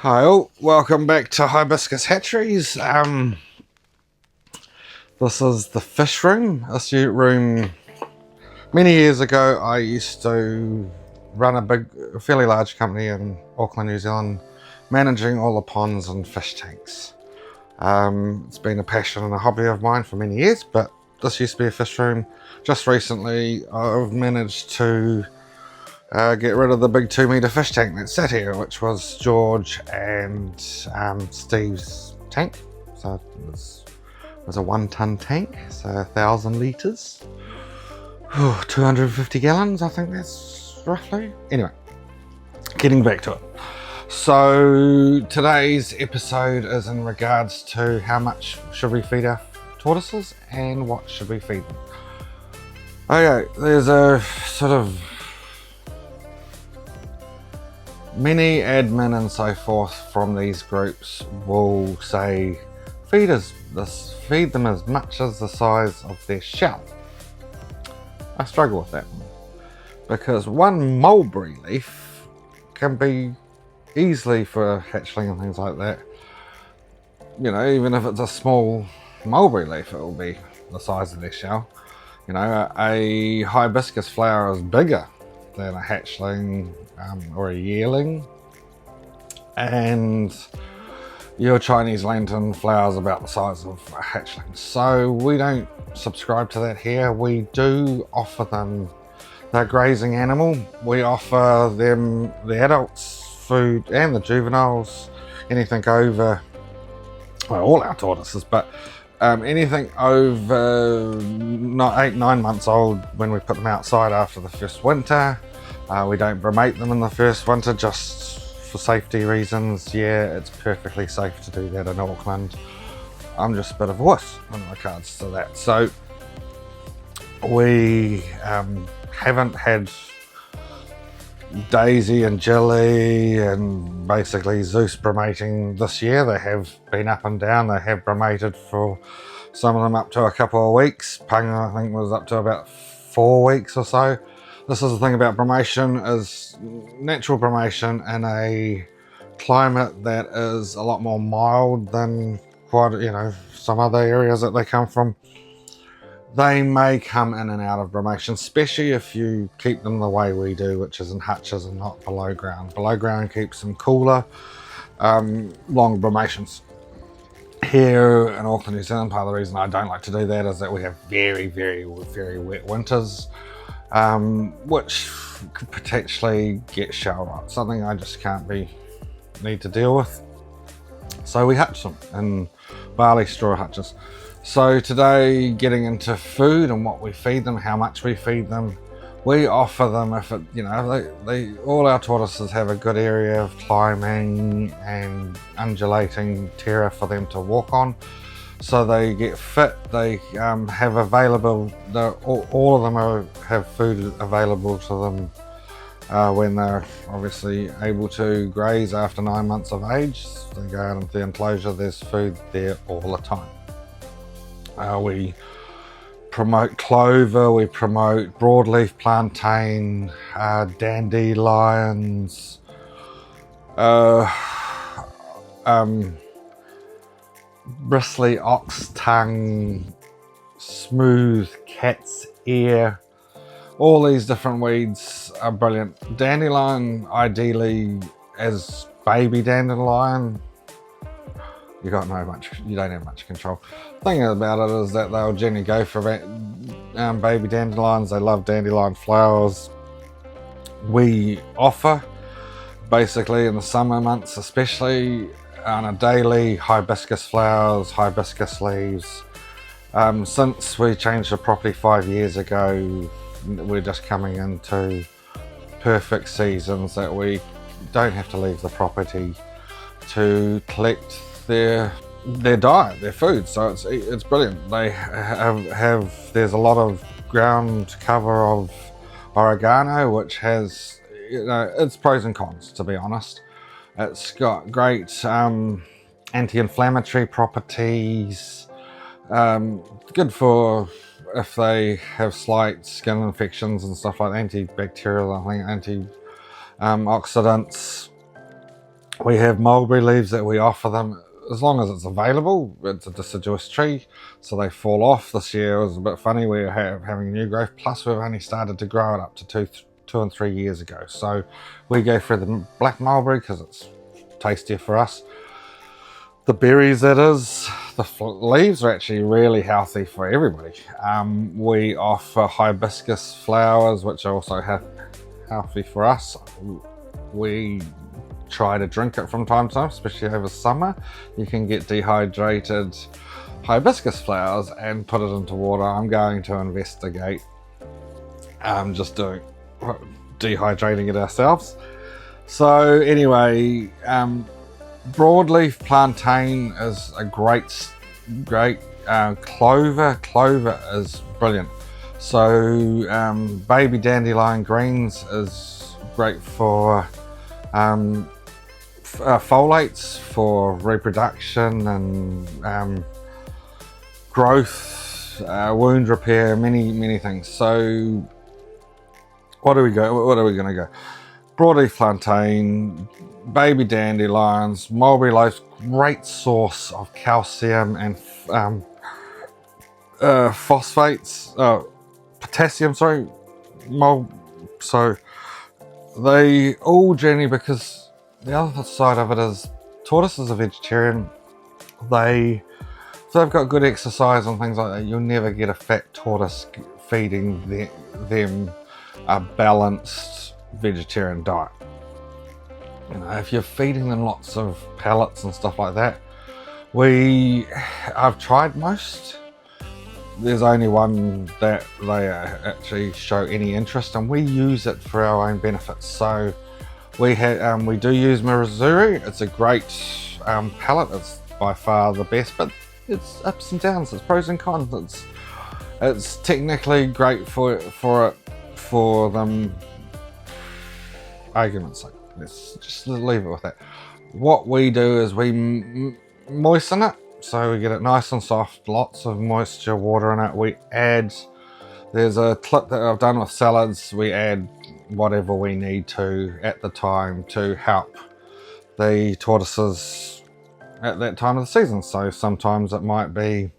Hi all, welcome back to Hibiscus Hatcheries. This is the fish room. This room, many years ago I used to run a fairly large company in Auckland, New Zealand, managing all the ponds and fish tanks. It's been a passion and a hobby of mine for many years, but this used to be a fish room. Just recently I've managed to get rid of the big 2 metre fish tank that sat here, which was George and Steve's tank. So it was a 1 tonne tank, so 1,000 litres. 250 gallons, I think that's roughly. Anyway, getting back to it. So today's episode is in regards to how much should we feed our tortoises and what should we feed them. Okay, there's a sort of many admin and so forth from these groups will say feed them as much as the size of their shell. I struggle with that one because one mulberry leaf can be easily for a hatchling and things like that. You know, even if it's a small mulberry leaf, it will be the size of their shell. You know, a hibiscus flower is bigger than a hatchling or a yearling, and your Chinese lantern flower is about the size of a hatchling. So we don't subscribe to that here. We do offer them, they're a grazing animal. We offer them the adults food and the juveniles, anything over, well, all our tortoises, but anything over 8-9 months old when we put them outside after the first winter. We don't bromate them in the first winter just for safety reasons. Yeah, it's perfectly safe to do that in Auckland. I'm just a bit of a wuss in regards to that. So we haven't had Daisy and Jilly and basically Zeus bromating this year. They have been up and down. They have bromated for some of them up to a couple of weeks. Panga, I think, was up to about 4 weeks or so. This is the thing about bromation, is natural bromation in a climate that is a lot more mild than some other areas that they come from. They may come in and out of bromation, especially if you keep them the way we do, which is in hutches and not below ground. Below ground keeps them cooler, long bromations. Here in Auckland, New Zealand, part of the reason I don't like to do that is that we have very, very, very wet winters, which could potentially get shell rot, something I just need to deal with. So we hutch them in barley straw hutches. So today, getting into food and what we feed them, how much we feed them, we offer them, if it, all our tortoises have a good area of climbing and undulating terra for them to walk on. So they get fit, they have available, all of them have food available to them when they're obviously able to graze after 9 months of age. They go out into the enclosure, there's food there all the time. We promote clover, we promote broadleaf plantain, dandelions, bristly ox tongue, smooth cat's ear. All these different weeds are brilliant. Dandelion, ideally as baby dandelion, you don't have much control. The thing about it is that they'll generally go for baby dandelions. They love dandelion flowers. We offer, basically in the summer months especially, on a daily, hibiscus flowers, hibiscus leaves. Since we changed the property 5 years ago, we're just coming into perfect seasons that we don't have to leave the property to collect their diet, their food. So it's brilliant. They have there's a lot of ground cover of oregano, which has, it's pros and cons, to be honest. It's got great anti-inflammatory properties, good for if they have slight skin infections and stuff like that, antibacterial, I think, antioxidants. We have mulberry leaves that we offer them as long as it's available. It's a deciduous tree, so they fall off. This year was a bit funny. We were having new growth, plus we've only started to grow it up to two and 3 years ago. So we go for the black mulberry because it's tastier for us. The berries, that is, the leaves are actually really healthy for everybody. We offer hibiscus flowers, which are also healthy for us. We try to drink it from time to time, especially over summer. You can get dehydrated hibiscus flowers and put it into water. I'm going to investigate just doing dehydrating it ourselves. So anyway, broadleaf plantain is a great clover. Clover is brilliant. So baby dandelion greens is great for folates, for reproduction and growth, wound repair, many things. So what are we going to go? Broadleaf plantain, baby dandelions, mulberry leaves, great source of calcium and phosphates, potassium, sorry. So they all generally, because the other side of it is tortoise is a vegetarian. If they've got good exercise and things like that, you'll never get a fat tortoise feeding them a balanced vegetarian diet. You know, if you're feeding them lots of pellets and stuff like that, I've tried most. There's only one that they actually show any interest, and we use it for our own benefit. So we do use Mirazuri. It's a great pellet. It's by far the best, but it's ups and downs. It's pros and cons. It's technically great for them. Argument's sake, let's just leave it with that. What we do is we moisten it, so we get it nice and soft, lots of moisture, water in it. There's a clip that I've done with salads, we add whatever we need to at the time to help the tortoises at that time of the season. So sometimes it might be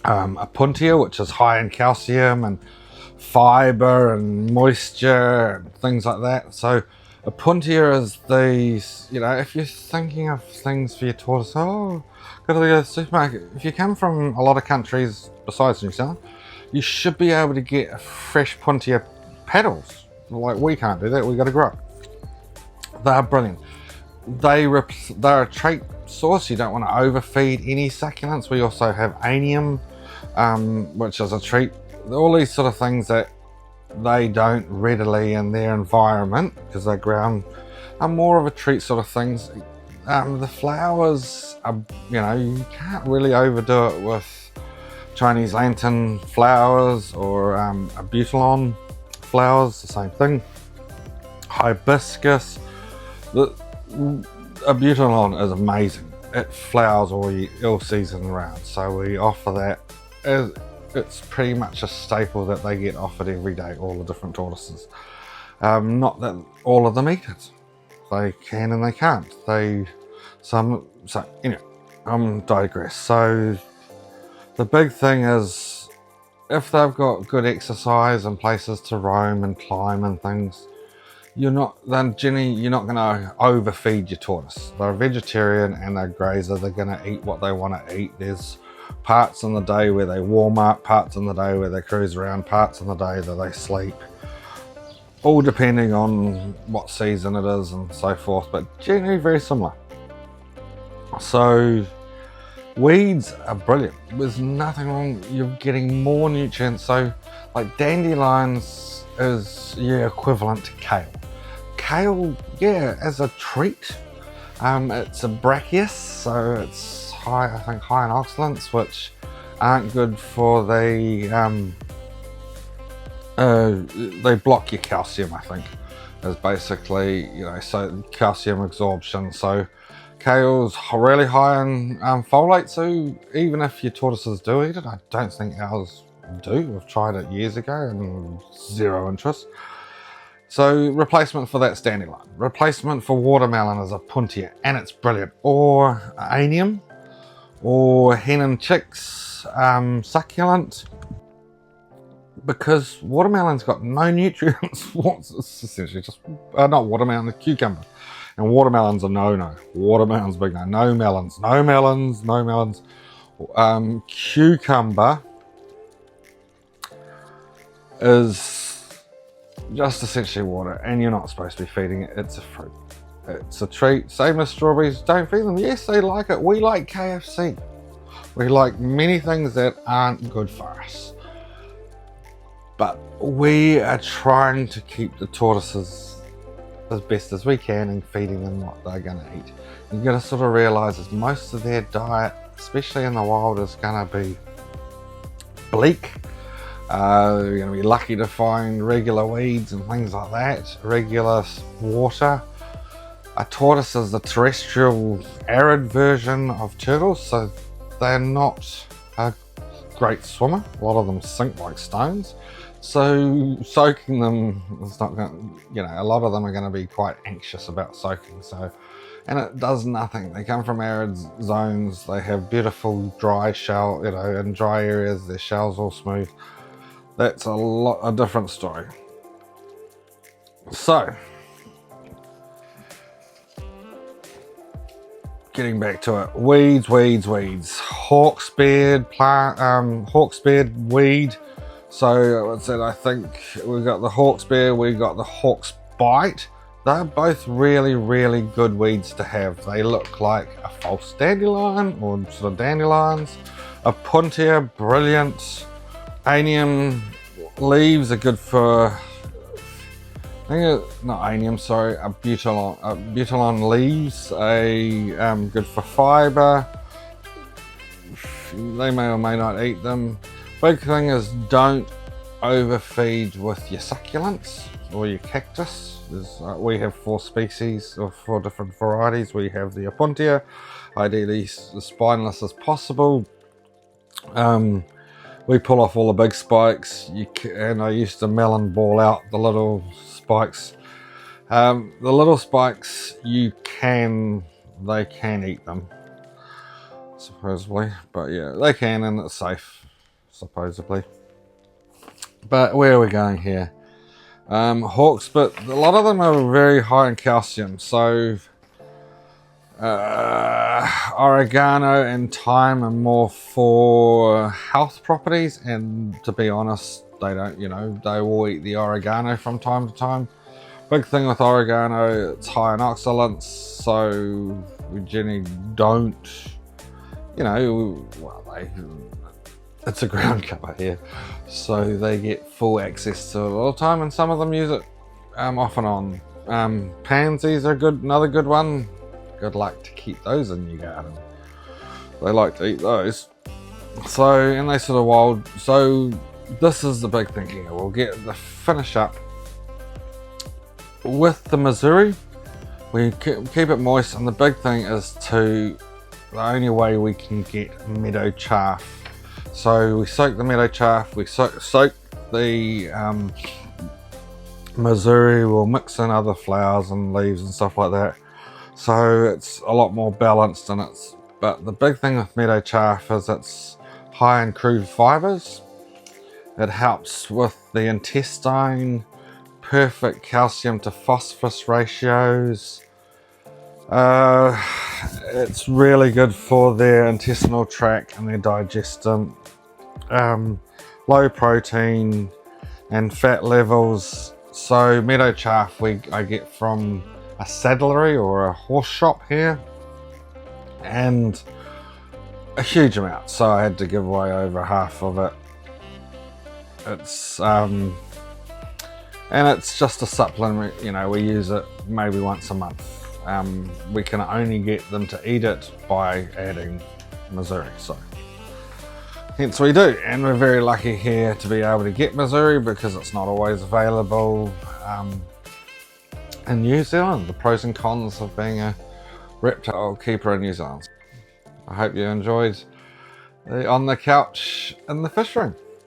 a puntia, which is high in calcium and fiber and moisture and things like that. So a puntia is these, if you're thinking of things for your tortoise, go to the supermarket. If you come from a lot of countries besides New Zealand, you should be able to get fresh puntia petals. Like, we can't do that, we got to grow. They're brilliant. They're a trait source. You don't want to overfeed any succulents. We also have anium, which is a treat. All these sort of things that they don't readily in their environment because they're ground are more of a treat sort of things. The flowers are, you can't really overdo it with Chinese lantern flowers or butylon flowers, the same thing. Hibiscus, a butylon is amazing. It flowers all season around, so we offer that. It's pretty much a staple that they get offered every day, all the different tortoises. Not that all of them eat it. They can and they can't. I'm digress. So the big thing is, if they've got good exercise and places to roam and climb and things, you're not going to overfeed your tortoise. They're a vegetarian and they're grazer. They're going to eat what they want to eat. There's parts in the day where they warm up, parts in the day where they cruise around, parts in the day that they sleep, all depending on what season it is and so forth, but generally very similar. So weeds are brilliant. There's nothing wrong. You're getting more nutrients. So like dandelions is equivalent to kale. Kale, as a treat. It's a brachius, so it's high in oxalates, which aren't good for they block your calcium, I think, is basically, so calcium absorption. So kale's really high in folate, so even if your tortoises do eat it, I don't think ours do. We've tried it years ago and zero interest. So replacement for that dandelion. Replacement for watermelon is a puntia, and it's brilliant. Or anium, or hen and chicks succulent, because watermelon's got no nutrients. It's essentially just not watermelon, the cucumber. And watermelon's a no-no. Watermelon's big no. No melons, no melons, no melons. Cucumber is just essentially water, and you're not supposed to be feeding it. It's a fruit. It's a treat. Same as strawberries. Don't feed them. Yes, they like it. We like KFC. We like many things that aren't good for us. But we are trying to keep the tortoises as best as we can and feeding them what they're going to eat. You've got to sort of realise that most of their diet, especially in the wild, is going to be bleak. You're going to be lucky to find regular weeds and things like that, regular water. A tortoise is the terrestrial arid version of turtles, so they're not a great swimmer. A lot of them sink like stones. So soaking them is not going to, a lot of them are going to be quite anxious about soaking. So, and it does nothing. They come from arid zones. They have beautiful dry shell, in dry areas, their shell's all smooth. That's a different story. So, getting back to it, weeds. Hawksbeard weed. So I think we've got the hawksbeard, we've got the hawksbite. They're both really, really good weeds to have. They look like a false dandelion or sort of dandelions. A puntia, brilliant. Anium leaves are good for, a butylon leaves good for fibre. They may or may not eat them. Big thing is, don't overfeed with your succulents or your cactus. We have 4 species or 4 different varieties. We have the opuntia, ideally as spineless as possible. We pull off all the big spikes, and I used to melon ball out the little spikes. The little spikes, they can eat them, supposedly. But yeah, they can, and it's safe, supposedly. But where are we going here? Hawks, but a lot of them are very high in calcium. So oregano and thyme are more for health properties, and to be honest, they don't, they will eat the oregano from time to time. Big thing with oregano, it's high in oxalates, so we generally don't, it's a ground cover here, so they get full access to it all the time, and some of them use it off and on. Pansies are good, another good one. Good luck to keep those in your garden. They like to eat those. So, and they sort of wild. So this is the big thing here. We'll get the finish up with the Missouri. We keep it moist, and the big thing is the only way we can get meadow chaff. So we soak the meadow chaff, we soak the Missouri, we'll mix in other flowers and leaves and stuff like that. So it's a lot more balanced, but the big thing with meadow chaff is it's high in crude fibers. It helps with the intestine, perfect calcium to phosphorus ratios. It's really good for their intestinal tract and their digestion. Low protein and fat levels. So meadow chaff I get from a saddlery or a horse shop here, and a huge amount. So I had to give away over half of it. It's and it's just a supplement. We use it maybe once a month. We can only get them to eat it by adding Missouri, so hence we do, and we're very lucky here to be able to get Missouri because it's not always available in New Zealand. The pros and cons of being a reptile keeper in New Zealand. I hope you enjoyed the On the Couch in the Fish Room.